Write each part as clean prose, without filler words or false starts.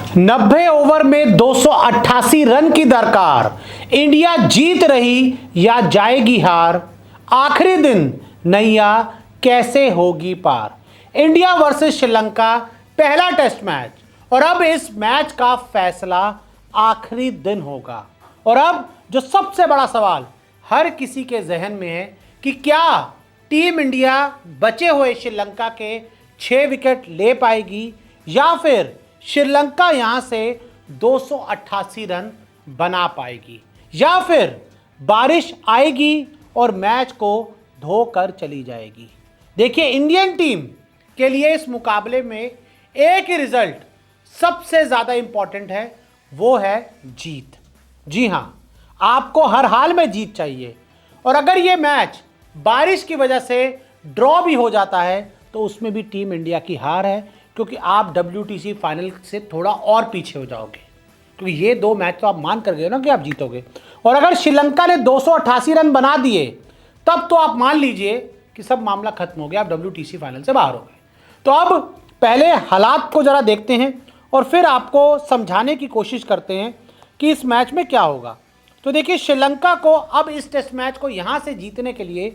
90 over में 288 run की दरकार, इंडिया जीत रही या जाएगी हार, आखिरी दिन नैया कैसे होगी पार। इंडिया वर्सेस श्रीलंका पहला टेस्ट मैच, और अब इस मैच का फैसला आखिरी दिन होगा। और अब जो सबसे बड़ा सवाल हर किसी के जहन में है कि क्या टीम इंडिया बचे हुए श्रीलंका के 6 विकेट ले पाएगी या फिर श्रीलंका यहां से 288 रन बना पाएगी, या फिर बारिश आएगी और मैच को धोकर चली जाएगी। देखिए, इंडियन टीम के लिए इस मुकाबले में एक ही रिजल्ट सबसे ज्यादा इंपॉर्टेंट है, वो है जीत। जी हां, आपको हर हाल में जीत चाहिए, और अगर यह मैच बारिश की वजह से ड्रॉ भी हो जाता है तो उसमें भी टीम इंडिया की हार है, क्योंकि आप WTC फाइनल से थोड़ा और पीछे हो जाओगे, क्योंकि ये 2 मैच तो आप मान कर गए ना कि आप जीतोगे। और अगर श्रीलंका ने 288 रन बना दिए तब तो आप मान लीजिए कि सब मामला खत्म हो गया, आप WTC फाइनल से बाहर हो गए। तो अब पहले हालात को जरा देखते हैं और फिर आपको समझाने की कोशिश करते हैं कि इस मैच में क्या होगा। तो देखिए, श्रीलंका को अब इस टेस्ट मैच को यहां से जीतने के लिए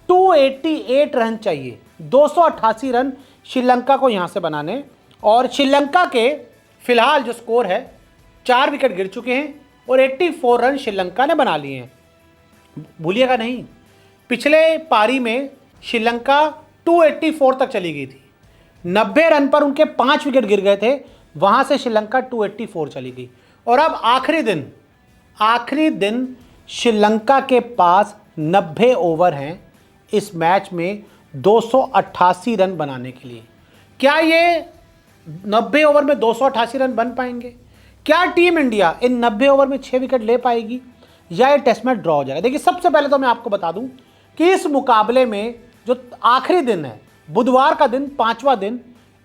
288 रन चाहिए, 288 रन श्रीलंका को यहां से बनाने। और श्रीलंका के फिलहाल जो स्कोर है, 4 विकेट गिर चुके हैं और 84 रन श्रीलंका ने बना लिए हैं। भूलिएगा नहीं, पिछले पारी में श्रीलंका 284 तक चली गई थी, 90 रन पर उनके 5 विकेट गिर गए थे, वहां से श्रीलंका 284 चली गई। और अब आखिरी दिन श्रीलंका के पास 90 ओवर हैं इस मैच में 288 रन बनाने के लिए। क्या ये 90 ओवर में 288 रन बन पाएंगे? क्या टीम इंडिया इन 90 ओवर में 6 विकेट ले पाएगी या ये टेस्ट मैच ड्रॉ हो जाएगा? देखिए, सबसे पहले तो मैं आपको बता दूं कि इस मुकाबले में जो आखिरी दिन है, बुधवार का दिन, 5वां दिन,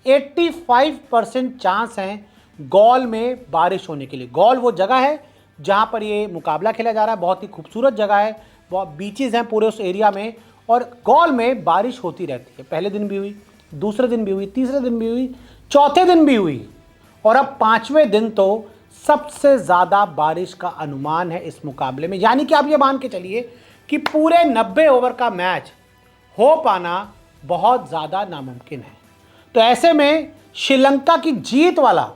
85% चांस है गॉल में बारिश होने के लिए। गॉल वो जगह है जहां पर ये मुकाबला खेला जा रहा है, बहुत ही खूबसूरत जगह है, बहुत बीचेस हैं पूरे उस एरिया में, और गॉल में बारिश होती रहती है। पहले दिन भी हुई, दूसरे दिन भी हुई, तीसरे दिन भी हुई, चौथे दिन भी हुई, और अब 5वें दिन तो सबसे ज़्यादा बारिश का अनुमान है इस मुकाबले में। यानी कि आप ये मान के चलिए कि पूरे 90 ओवर का मैच हो पाना बहुत ज़्यादा नामुमकिन है। तो ऐसे में श्रीलंका की जीत वाला,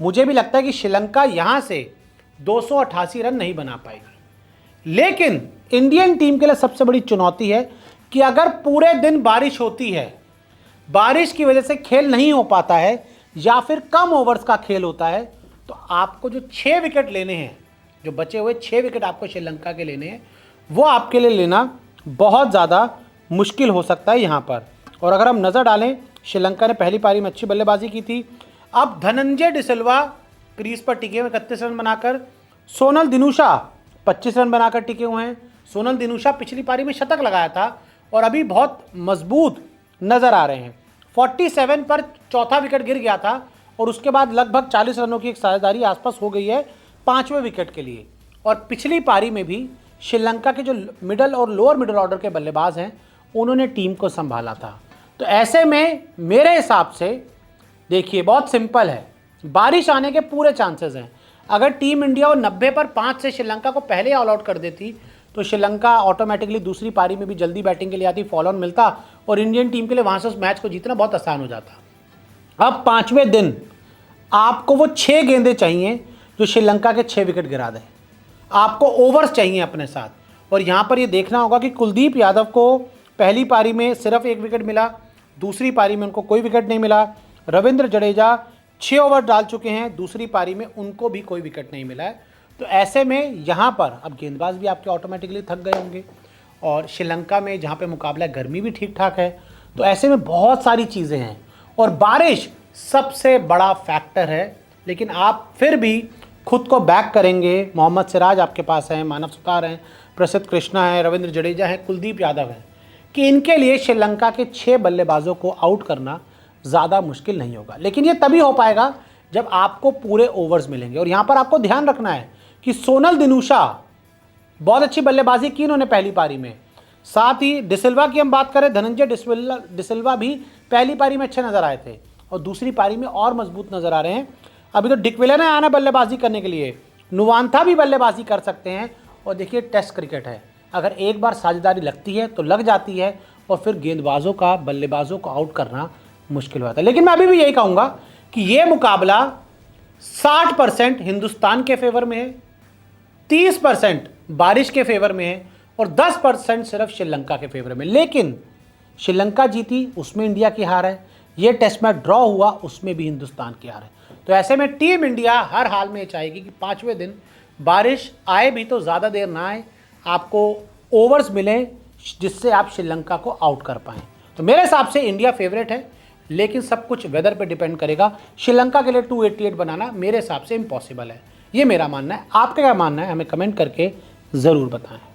मुझे भी लगता है कि श्रीलंका यहाँ से 288 रन नहीं बना पाएगी। लेकिन इंडियन टीम के लिए सबसे बड़ी चुनौती है कि अगर पूरे दिन बारिश होती है, बारिश की वजह से खेल नहीं हो पाता है, या फिर कम ओवर्स का खेल होता है, तो आपको जो 6 विकेट लेने हैं, जो बचे हुए 6 विकेट आपको श्रीलंका के लेने हैं, वो आपके लिए लेना बहुत ज़्यादा मुश्किल हो सकता है यहाँ पर। और अगर हम नज़र डालें, श्रीलंका ने पहली पारी में अच्छी बल्लेबाजी की थी। अब धनंजय डिसिल्वा क्रीज पर टिके हुए 31 रन बनाकर, सोनल दिनुशा 25 रन बनाकर टिके हुए हैं। सोनल दिनुशा पिछली पारी में शतक लगाया था और अभी बहुत मजबूत नज़र आ रहे हैं। 47 पर चौथा विकेट गिर गया था और उसके बाद लगभग 40 रनों की एक साझेदारी आसपास हो गई है 5वें विकेट के लिए। और पिछली पारी में भी श्रीलंका के जो मिडल और लोअर मिडल ऑर्डर के बल्लेबाज हैं, उन्होंने टीम को संभाला था। तो ऐसे में मेरे हिसाब से देखिए, बहुत सिंपल है, बारिश आने के पूरे चांसेस हैं। अगर टीम इंडिया 90 पर 5 से श्रीलंका को पहले ऑल आउट कर देती तो श्रीलंका ऑटोमेटिकली दूसरी पारी में भी जल्दी बैटिंग के लिए आती, फॉलो ऑन मिलता और इंडियन टीम के लिए वहाँ से उस मैच को जीतना बहुत आसान हो जाता। अब 5वें दिन आपको वो 6 गेंदें चाहिए जो श्रीलंका के 6 विकेट गिरा दें। आपको ओवर्स चाहिए अपने साथ, और यहाँ पर ये देखना होगा कि कुलदीप यादव को पहली पारी में सिर्फ 1 विकेट मिला, दूसरी पारी में उनको कोई विकेट नहीं मिला। रविंद्र जडेजा 6 ओवर डाल चुके हैं, दूसरी पारी में उनको भी कोई विकेट नहीं मिला है। तो ऐसे में यहाँ पर अब गेंदबाज भी आपके ऑटोमेटिकली थक गए होंगे, और श्रीलंका में जहाँ पे मुकाबला है, गर्मी भी ठीक ठाक है। तो ऐसे में बहुत सारी चीज़ें हैं, और बारिश सबसे बड़ा फैक्टर है। लेकिन आप फिर भी खुद को बैक करेंगे, मोहम्मद सिराज आपके पास हैं, मानव सुतार हैं, प्रसिद्ध कृष्णा है, रविंद्र जडेजा है, कुलदीप यादव हैं, कि इनके लिए श्रीलंका के 6 बल्लेबाजों को आउट करना ज़्यादा मुश्किल नहीं होगा। लेकिन ये तभी हो पाएगा जब आपको पूरे ओवर्स मिलेंगे। और यहाँ पर आपको ध्यान रखना है कि सोनल दिनुशा बहुत अच्छी बल्लेबाजी की इन्होंने पहली पारी में, साथ ही डिसिल्वा की हम बात करें, धनंजय डिसिल्वा भी पहली पारी में अच्छे नज़र आए थे और दूसरी पारी में और मजबूत नज़र आ रहे हैं। अभी तो डिकविलियर्स आना बल्लेबाजी करने के लिए, नुवांथा भी बल्लेबाजी कर सकते हैं। और देखिए टेस्ट क्रिकेट है, अगर एक बार साझेदारी लगती है तो लग जाती है और फिर गेंदबाजों का बल्लेबाजों को आउट करना मुश्किल हो जाता है। लेकिन मैं अभी भी यही कहूँगा कि ये मुकाबला 60% हिंदुस्तान के फेवर में है, 30% बारिश के फेवर में है और 10% सिर्फ श्रीलंका के फेवर में। लेकिन श्रीलंका जीती, उसमें इंडिया की हार है। ये टेस्ट मैच ड्रॉ हुआ, उसमें भी हिंदुस्तान की हार है। तो ऐसे में टीम इंडिया हर हाल में चाहेगी कि 5वें दिन बारिश आए भी तो ज़्यादा देर ना आए, आपको ओवर्स मिलें जिससे आप श्रीलंका को आउट कर पाएँ। तो मेरे हिसाब से इंडिया फेवरेट है, लेकिन सब कुछ वेदर पे डिपेंड करेगा। श्रीलंका के लिए 288 बनाना मेरे हिसाब से इम्पॉसिबल है, ये मेरा मानना है। आपका क्या मानना है हमें कमेंट करके ज़रूर बताएं।